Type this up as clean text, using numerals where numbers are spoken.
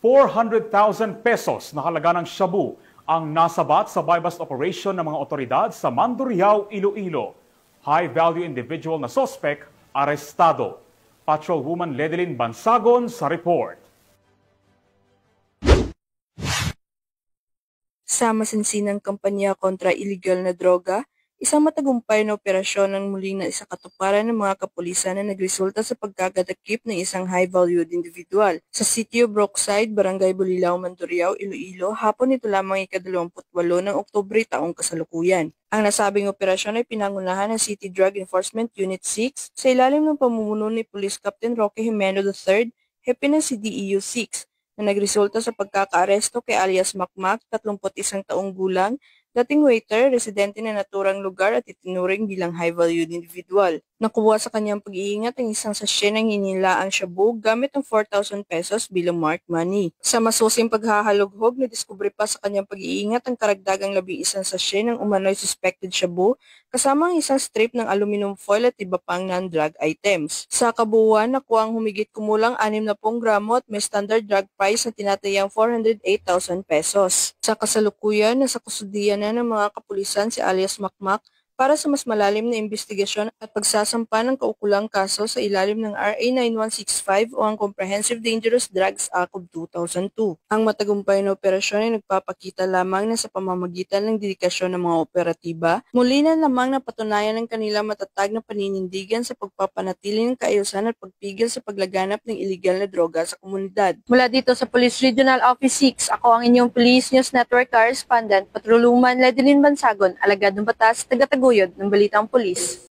400,000 pesos na halaga ng shabu ang nasabat sa buy-bust operation ng mga otoridad sa Mandurriao, Iloilo. High-value individual na sospek, arestado. Patrolwoman Ledelyn Bansagon sa report. Sa masinsinang kampanya kontra illegal na droga, isang matagumpay na operasyon ang muling naisakatuparan ng mga kapulisan na nagresulta sa pagkakatakip ng isang high-valued individual. Sa Sitio Brookside, Barangay Bulilao, Mandurriao, Iloilo, hapon nito lamang ika-28 ng Oktubre taong kasalukuyan. Ang nasabing operasyon ay pinangunahan ng City Drug Enforcement Unit 6 sa ilalim ng pamumuno ni Police Captain Roque Jimeno III, hepe ng CDEU 6, na nagresulta sa pagkakaaresto kay alias Makmak, 31 taong gulang, dating waiter, residente na naturang lugar at itinuring bilang high-valued individual. Nakuha sa kanyang pag-iingat ang isang sachet ng hinilaang shabu gamit ang 4,000 pesos bilang marked money. Sa masusing paghahalughog, nadiskubre pa sa kanyang pag-iingat ang karagdagang 11 sachet ng umano'y suspected shabu kasama ang isang strip ng aluminum foil at iba pang non-drug items. Sa kabuuan, nakuha ang humigit kumulang 60 gramo at may standard drug price na tinatayang 408,000 pesos. Sa kasalukuyan, nasa kustudiyan na ng mga kapulisan si alias Makmak para sa mas malalim na investigasyon at pagsasampa ng kaukulang kaso sa ilalim ng RA 9165 o ang Comprehensive Dangerous Drugs Act of 2002. Ang matagumpay na operasyon ay nagpapakita lamang na sa pamamagitan ng dedikasyon ng mga operatiba, muli na lamang napatunayan ng kanilang matatag na paninindigan sa pagpapanatili ng kaayusan at pagpigil sa paglaganap ng iligal na droga sa komunidad. Mula dito sa Police Regional Office 6, ako ang inyong Police News Network Correspondent, Patrolwoman Ledelyn Bansagon, alagad ng batas, taga-taguyod ng Balitang Pulis.